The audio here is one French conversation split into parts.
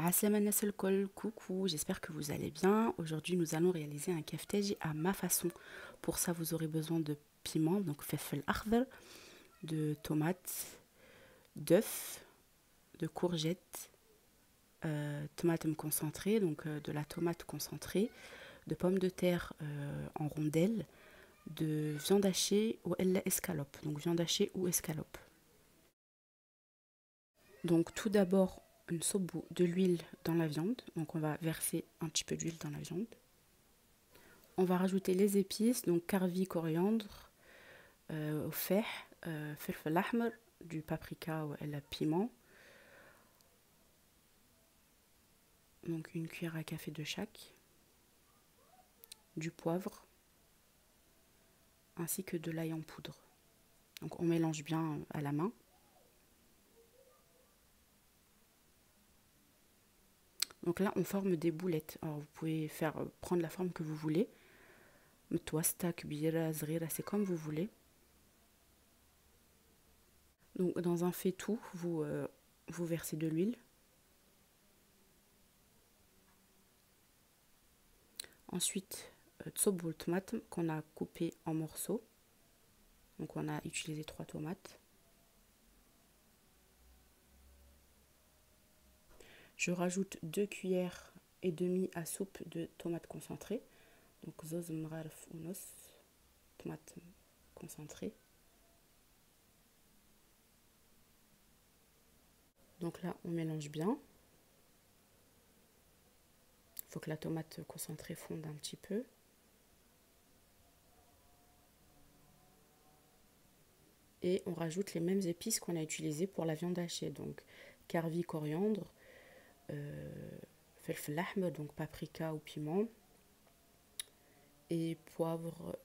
Aslama الناس الكل, coucou, j'espère que vous allez bien. Aujourd'hui, nous allons réaliser un kefteji à ma façon. Pour ça, vous aurez besoin de piment, donc felfel akhdar, de tomates, d'œufs, de courgettes, tomates concentrées, donc de la tomate concentrée, de pommes de terre en rondelles, de viande hachée ou escalope, donc viande hachée ou escalope. Donc tout d'abord, une soupe de l'huile dans la viande. Donc on va verser un petit peu d'huile dans la viande. On va rajouter les épices, donc carvi, coriandre, feh, filfel ahmar, du paprika ou la piment. Donc une cuillère à café de chaque. Du poivre, ainsi que de l'ail en poudre. Donc on mélange bien à la main. Donc là, on forme des boulettes. Alors vous pouvez prendre la forme que vous voulez. Mtwasta, kbira, zrira, c'est comme vous voulez. Donc dans un faitout, vous versez de l'huile. Ensuite, tsobul tomate qu'on a coupé en morceaux. Donc on a utilisé 3 tomates. Je rajoute 2 cuillères et demie à soupe de tomates concentrées. Donc zoz mrarf unos, tomates concentrées. Donc là, on mélange bien. Il faut que la tomate concentrée fonde un petit peu. Et on rajoute les mêmes épices qu'on a utilisées pour la viande hachée. Donc carvi, coriandre, felfel ahmar, donc paprika ou piment. Et poivre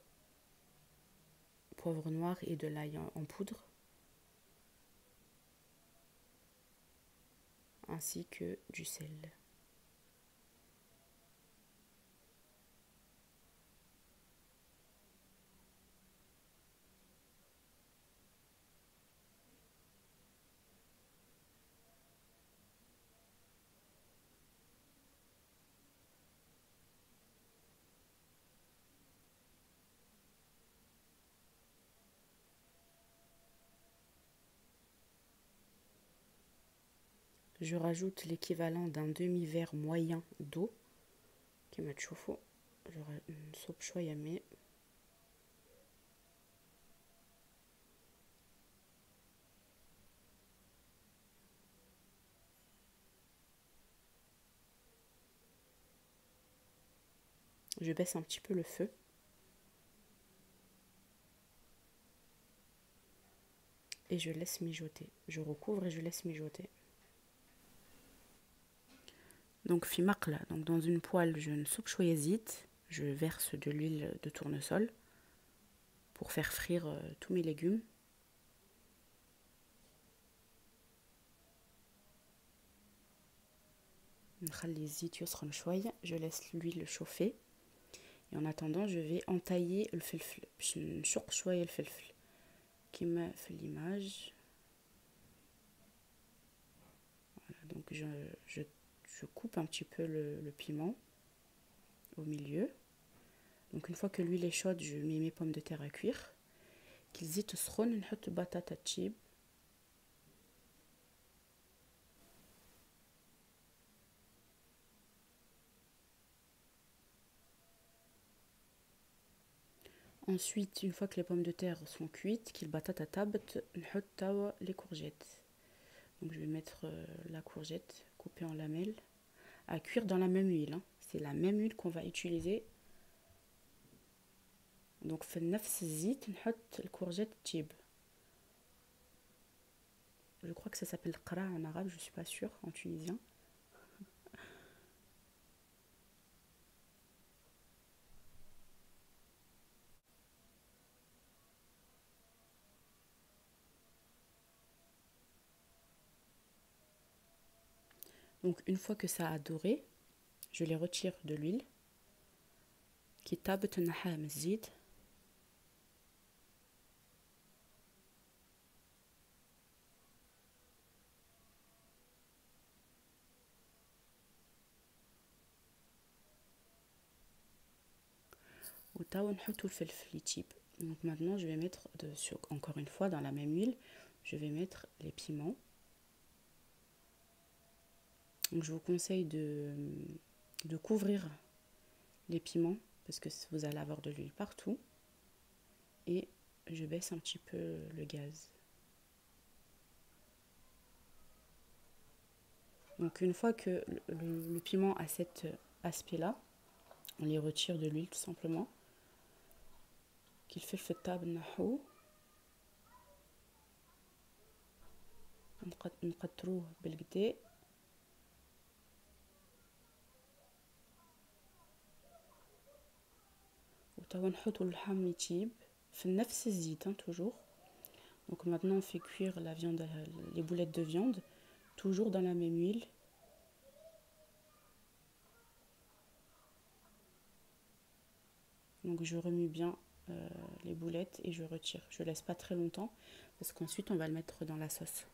noir et de l'ail en poudre. Ainsi que du sel. Je rajoute l'équivalent d'un demi-verre moyen d'eau. كما تشوفوا نصب شوية ماء. Je baisse un petit peu le feu. Et je laisse mijoter. Je recouvre et je laisse mijoter. Donc fi maqla, donc dans une poêle, je نصب شوية زيت. Je verse de l'huile de tournesol pour faire frire tous mes légumes. نخلي الزيت يسخن شوية. Je laisse l'huile chauffer. Et en attendant, je vais entailler الفلفل باش نشق شوية الفلفل كما في l'image. Voilà, donc je coupe un petit peu le piment au milieu. Donc une fois que l'huile est chaude, je mets mes pommes de terre à cuire. كي الزيت سخون نحط بطاطا تشيب. Ensuite, une fois que les pommes de terre sont cuites, qu'il batata tabt, نحط les courgettes. Donc je vais mettre la courgette coupée en lamelles à cuire dans la même huile. Hein. C'est la même huile qu'on va utiliser. Donc في نفس الزيت نحط الكورجيت تشيب. Je crois que ça s'appelle qra en arabe, je suis pas sûre, en tunisien. Donc une fois que ça a doré, je les retire de l'huile. كي طابت نحيها من الزيت. وتوا نحطو الفلفل يطيب. Donc maintenant je vais mettre encore une fois dans la même huile, je vais mettre les piments. Donc je vous conseille de couvrir les piments parce que vous allez avoir de l'huile partout. Et je baisse un petit peu le gaz. Donc une fois que le piment a cet aspect-là, on les retire de l'huile tout simplement. Qu'il fait le tab nahou. نقطروه بالقدا. وتوا نحطو اللحم يطيب في نفس الزيت toujours. Donc maintenant on fait cuire la viande, les boulettes de viande toujours dans la même huile. Donc je remue bien les boulettes et je retire. Je laisse pas très longtemps parce qu'ensuite on va le mettre dans la sauce.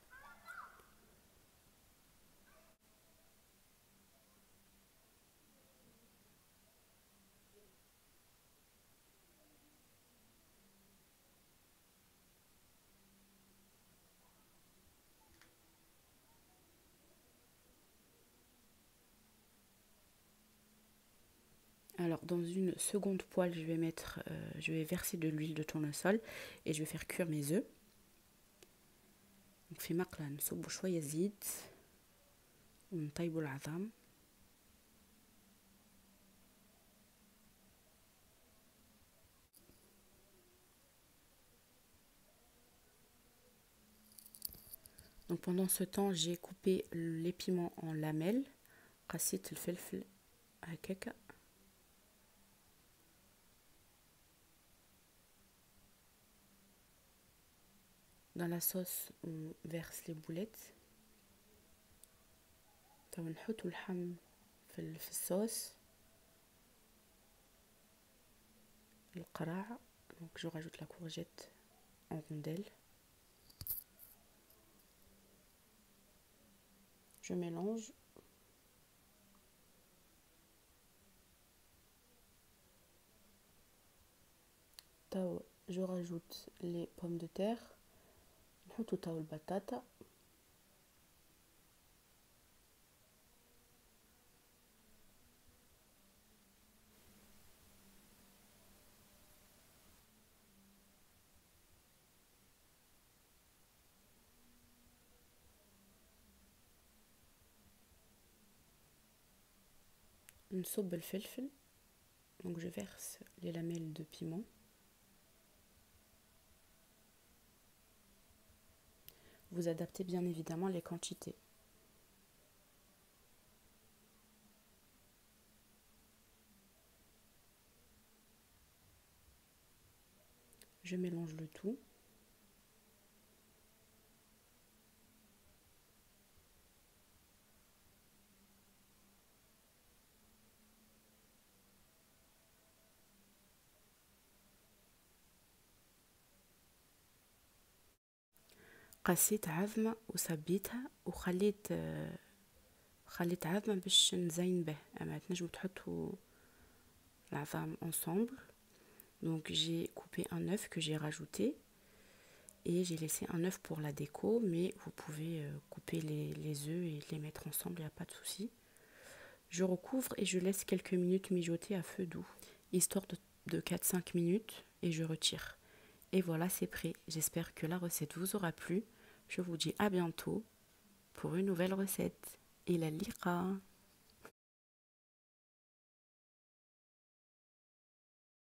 Alors dans une seconde poêle, je vais verser de l'huile de tournesol et je vais faire cuire mes œufs. Donc في مقلة نصب شوية زيت ونطيبوا العظام. Donc pendant ce temps, j'ai coupé les piments en lamelles. قصيت الفلفل هكاكا. Dans la sauce, on verse les boulettes. نحط اللحم في الصوص. القراع. Donc je rajoute la courgette en rondelles. Je mélange. Je rajoute les pommes de terre. نحط تاو البطاطا. نصب الفلفل. Donc je verse les lamelles de piment. Vous adaptez bien évidemment les quantités. Je mélange le tout. قصيت عظمة وصبيتها وخليت عظمة باش نزين به. اما تنجمو تحطوا العظام ensemble. Donc j'ai coupé un œuf que j'ai rajouté et j'ai laissé un œuf pour la déco, mais vous pouvez couper les œufs et les mettre ensemble, il n'y a pas de souci. Je recouvre et je laisse quelques minutes mijoter à feu doux, histoire de 4-5 minutes, et je retire. Et voilà, c'est prêt. J'espère que la recette vous aura plu. Je vous dis à bientôt pour une nouvelle recette. Et la liqa.